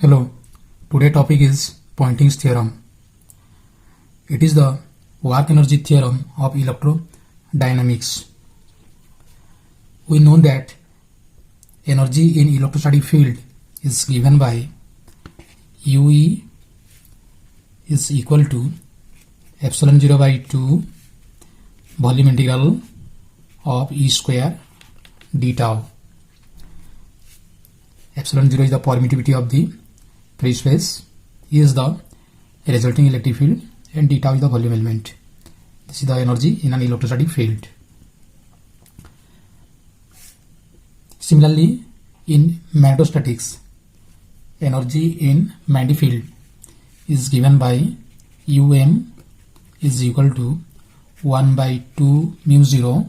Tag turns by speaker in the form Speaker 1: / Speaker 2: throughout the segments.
Speaker 1: Hello, today topic is Poynting's theorem. It is the work energy theorem of electrodynamics. We know that energy in electrostatic field is given by UE is equal to epsilon 0 by 2 volume integral of E square d tau. Epsilon 0 is the permittivity of the free space, E is the resulting electric field, and d tau is the volume element. This is the energy in an electrostatic field. Similarly, in magnetostatics, energy in magnetic field is given by Um is equal to 1 by 2 mu 0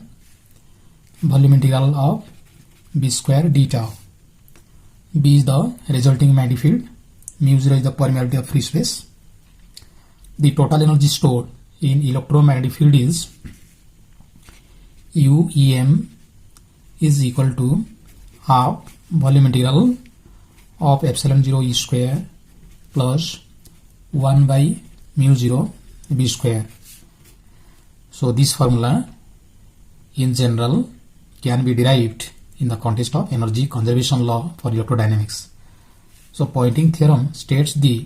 Speaker 1: volume integral of B square d tau. B is the resulting magnetic field, mu 0 is the permeability of free space. The total energy stored in electromagnetic field is UEM is equal to half volume integral of epsilon 0 E square plus 1 by mu 0 B square. So this formula in general can be derived in the context of energy conservation law for electrodynamics. So Poynting theorem states the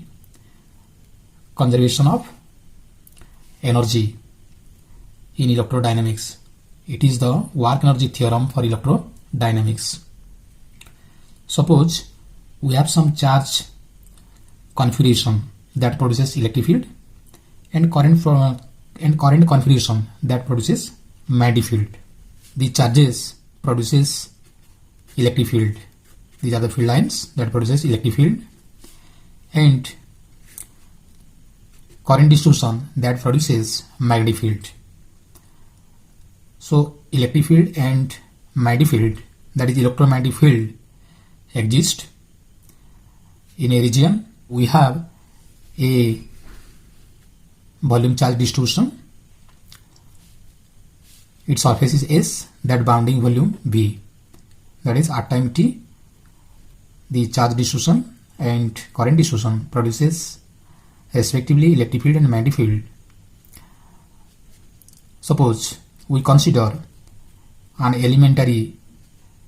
Speaker 1: conservation of energy in electrodynamics. It is the work energy theorem for electrodynamics. Suppose we have some charge configuration that produces electric field and current configuration that produces magnetic field. The charges produces electric field. These are the field lines that produces electric field, and current distribution that produces magnetic field. So electric field and magnetic field, that is electromagnetic field, exist in a region. We have a volume charge distribution. Its surface is S, that bounding volume V, that is R time T. The charge distribution and current distribution produces respectively electric field and magnetic field. Suppose we consider an elementary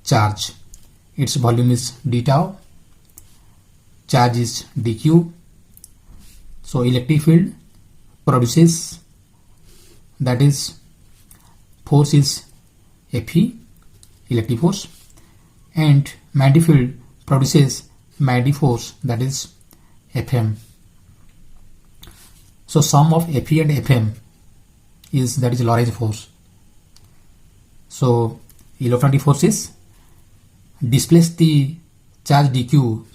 Speaker 1: charge. Its volume is d tau, charge is dq. So electric field produces, that is force is Fe, electric force, and magnetic field produces magnetic force, that is Fm. So sum of Fe and Fm is, that is Lorentz force. So electrostatic forces displace the charge dq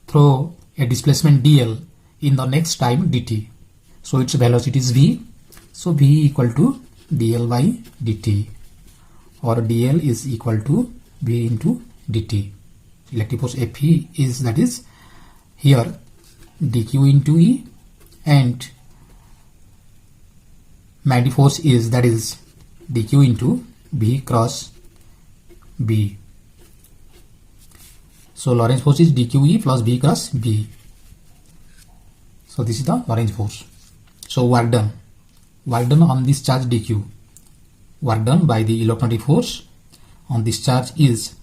Speaker 1: through a displacement dl in the next time dt. So its velocity is v. So v equal to dl by dt, or dl is equal to v into dt. Electric force Fe is, that is here dq into E, and magnetic force is, that is dq into B cross B. So Lorentz force is dqE plus B cross B. So this is the Lorentz force. So work done on this charge dq, work done by the electrostatic force on this charge is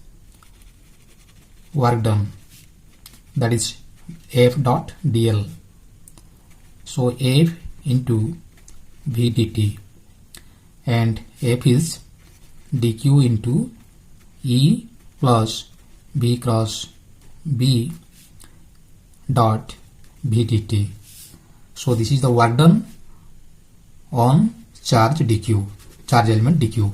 Speaker 1: work done, that is F dot dl. So F into V dt, and F is dq into E plus B cross B dot V dt. So this is the work done on charge dq, charge element dq.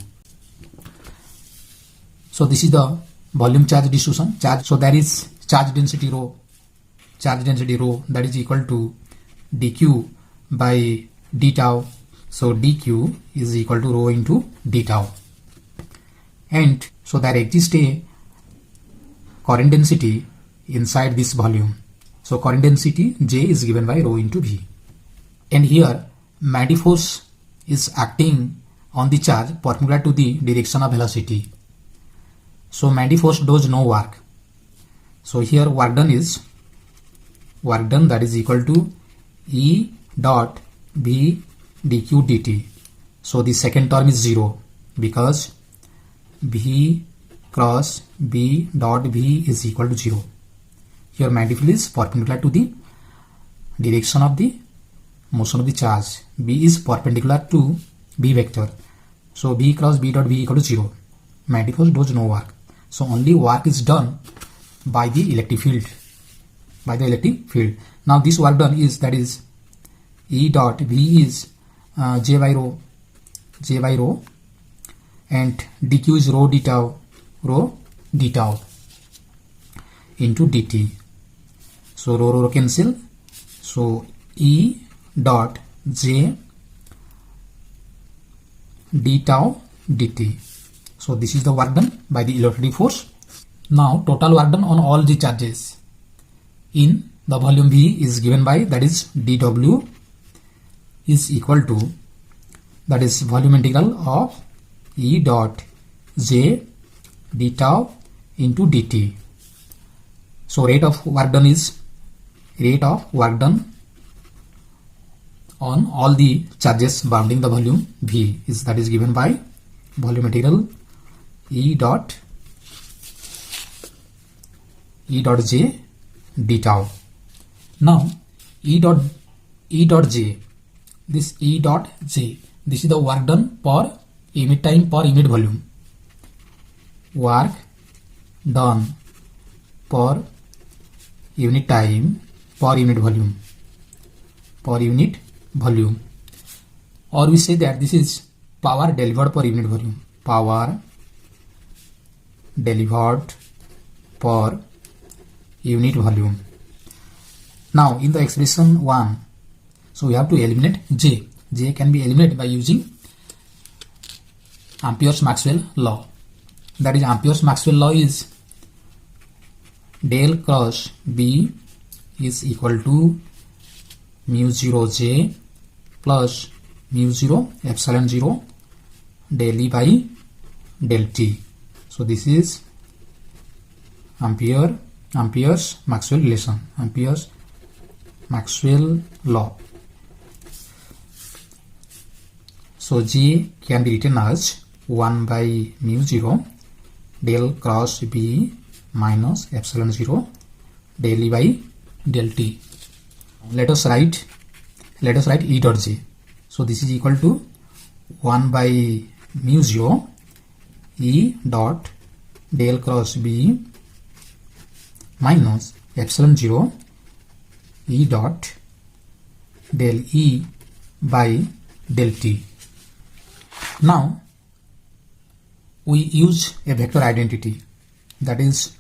Speaker 1: So this is the volume charge distribution, charge. So there is charge density rho, that is equal to dq by d tau. So dq is equal to rho into d tau, and so there exists a current density inside this volume. So current density J is given by rho into V, and here magnetic force is acting on the charge perpendicular to the direction of velocity. So magnetic force does no work. So here work done is work done, that is equal to E dot B dq dt. So the second term is 0 because B cross B dot B is equal to 0. Here magnetic field is perpendicular to the direction of the motion of the charge. B is perpendicular to B vector. So B cross B dot B equal to 0. Magnetic force does no work. So only work is done by the electric field. Now this work done is, that is E dot V is J by rho, and dq is rho d tau into dt. So rho cancel. So E dot J d tau dt. So this is the work done by the electric force. Now total work done on all the charges in the volume V is given by, that is dw is equal to, that is volume integral of E dot J d tau into dt. So rate of work done on all the charges bounding the volume V is, that is given by volume integral E dot J d tau. Now E dot J, this E dot J, this is the work done per unit time per unit volume. Work done per unit time per unit volume. Or we say that this is power delivered per unit volume. Power delivered per unit volume. Now in the expression 1, so we have to eliminate J. J can be eliminated by using Ampere's-Maxwell law. That is, Ampere's-Maxwell law is del cross B is equal to mu 0 J plus mu 0 epsilon 0 del E by del T. So this is Ampere's-Maxwell relation, Ampere's-Maxwell law. So J can be written as 1 by mu 0 del cross B minus epsilon 0 del E by del T. Let us write E dot J. So this is equal to 1 by mu 0 E dot del cross B minus epsilon 0 E dot del E by del T. Now we use a vector identity, that is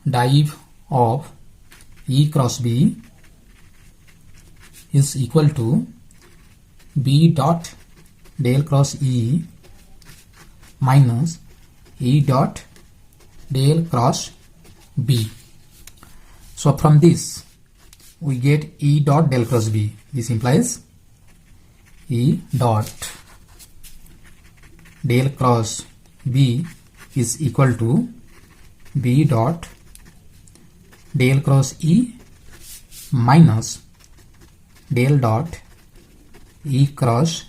Speaker 1: div of E cross B is equal to B dot del cross E minus E dot del cross B. So from this we get E dot del cross B. This implies E dot del cross B is equal to B dot del cross E minus del dot E cross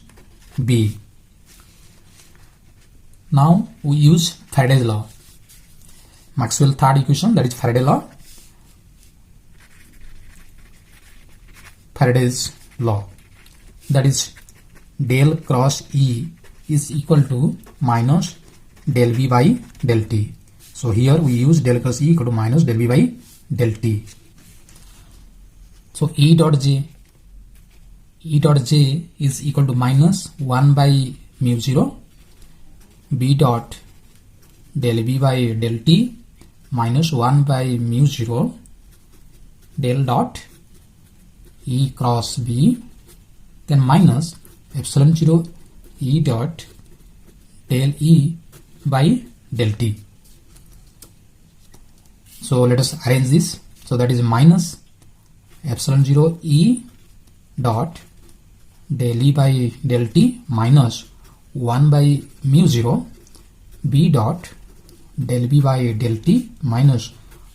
Speaker 1: B. Now we use Faraday's law, Maxwell third equation, that is Faraday's law, that is del cross E is equal to minus del V by del T. So here we use del cross E equal to minus del V by del T. So E dot J is equal to minus 1 by mu 0 B dot del V by del T minus 1 by mu 0 del dot E cross B, then minus epsilon 0 E dot del E by del T. So let us arrange this. So that is minus epsilon 0 E dot del E by del T minus 1 by mu 0 B dot del B by del T minus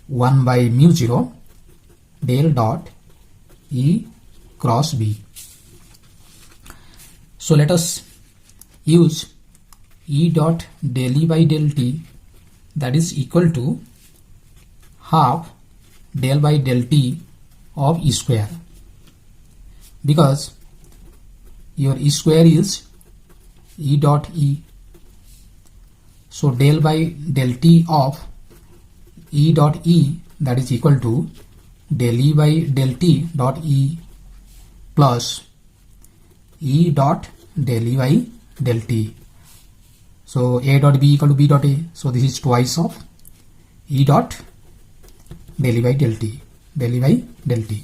Speaker 1: 1 by mu 0 del dot E cross B. So let us use E dot del E by del T, that is equal to half del by del T of E square, because your E square is E dot E. So del by del T of E dot E, that is equal to del E by del T dot E plus E dot del E by del T. So A dot B equal to B dot A. So this is twice of E dot del E by del T. Del E by del T.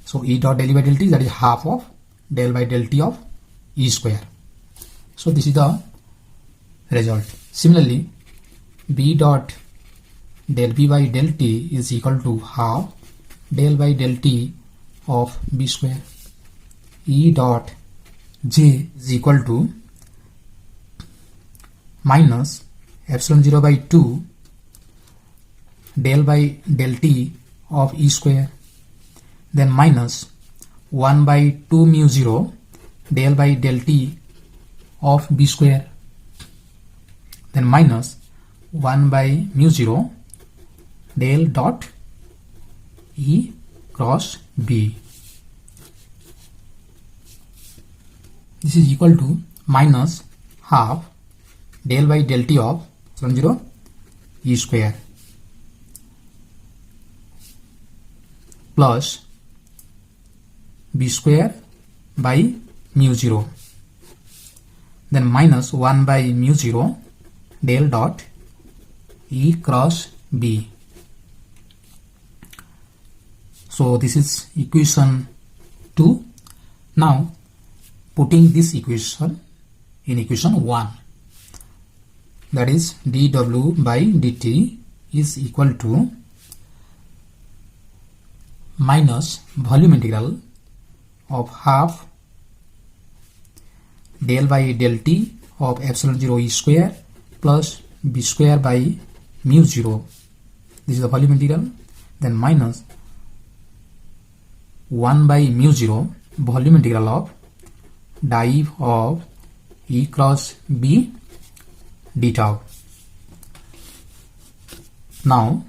Speaker 1: So E dot del E by del T, that is half of del by del T of E square. So this is the result. Similarly, B dot del B by del T is equal to half del by del T of B square. E dot J is equal to minus epsilon 0 by 2 del by del T of E square, then minus 1 by 2 mu 0 del by del T of B square, then minus 1 by mu 0 del dot E cross B. This is equal to minus half del by del T of epsilon 0 E square plus B square by mu 0, then minus 1 by mu 0 del dot E cross B. So this is equation 2. Now putting this equation in equation 1, that is dw by dt is equal to minus volume integral of half del by del T of epsilon 0 E square plus B square by mu 0. This is the volume integral. Then minus 1 by mu 0 volume integral of div of E cross B d tau. Now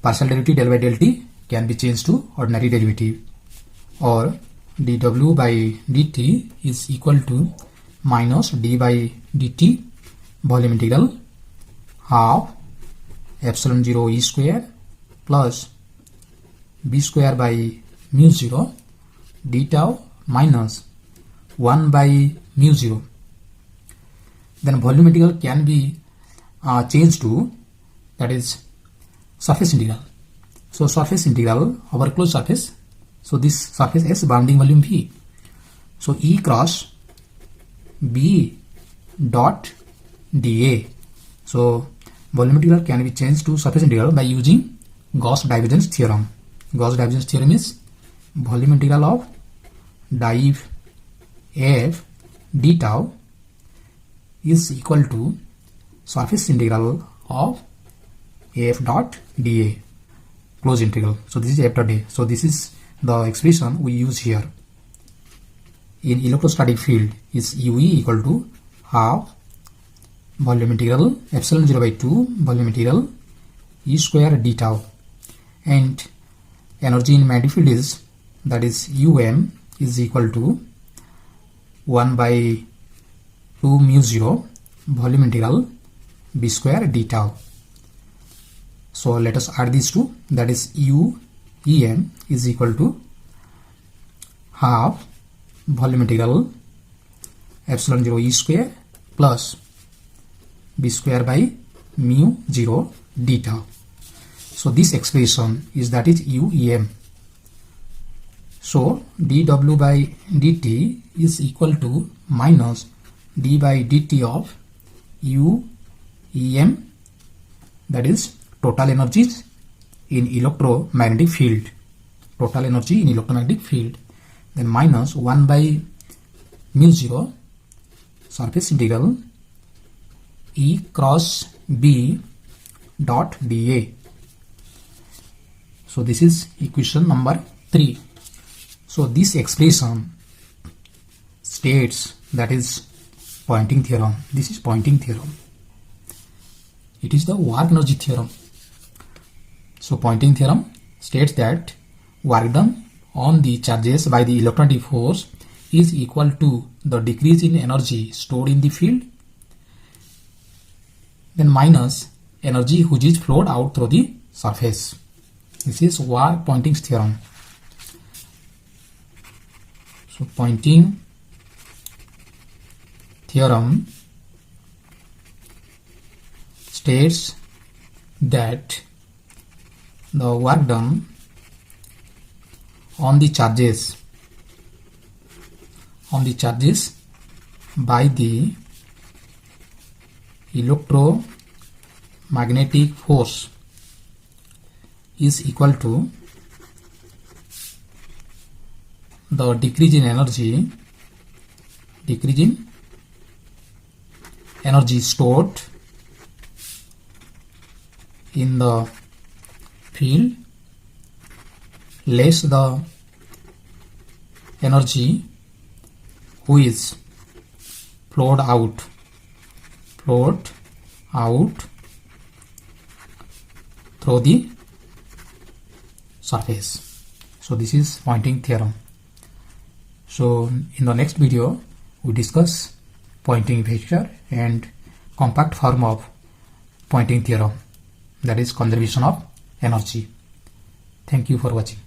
Speaker 1: partial derivative del by del T can be changed to ordinary derivative, or dw by dt is equal to minus d by dt volume integral half epsilon 0 E square plus B square by mu 0 d tau minus 1 by mu 0. Then volume integral can be changed to, that is surface integral. So surface integral over closed surface. So this surface S bounding volume V. So E cross B dot dA. So volume integral can be changed to surface integral by using Gauss divergence theorem. Gauss divergence theorem is volume integral of div F d tau is equal to surface integral of F dot dA, closed integral. So this is F dot dA. So this is the expression we use here. In electrostatic field is UE equal to half volume integral epsilon 0 by 2 volume integral E square d tau, and energy in magnetic field is, that is UM is equal to 1 by 2 mu 0 volume integral B square d tau. So let us add these two, that is UEM is equal to half volume integral epsilon 0 E square plus B square by mu 0 d tau. So this expression is, that is UEM. So dw by dt is equal to minus d by dt of UEM, that is total energies in electromagnetic field. Total energy in electromagnetic field. Then minus 1 by mu 0 surface integral E cross B dot dA. So So this is equation number 3. So this expression states, that is Poynting theorem. This is Poynting theorem. It is the work energy theorem. So Poynting theorem states that work done on the charges by the electronegative force is equal to the decrease in energy stored in the field, then minus energy which is flowed out through the surface. This is Poynting's theorem. So Poynting theorem states that the work done on the charges by the electromagnetic force is equal to the decrease in energy stored in the field less the energy which is flowed out through the surface. So this is Poynting theorem. So in the next video we discuss Poynting feature and compact form of Poynting theorem, that is conservation of energy. Thank you for watching.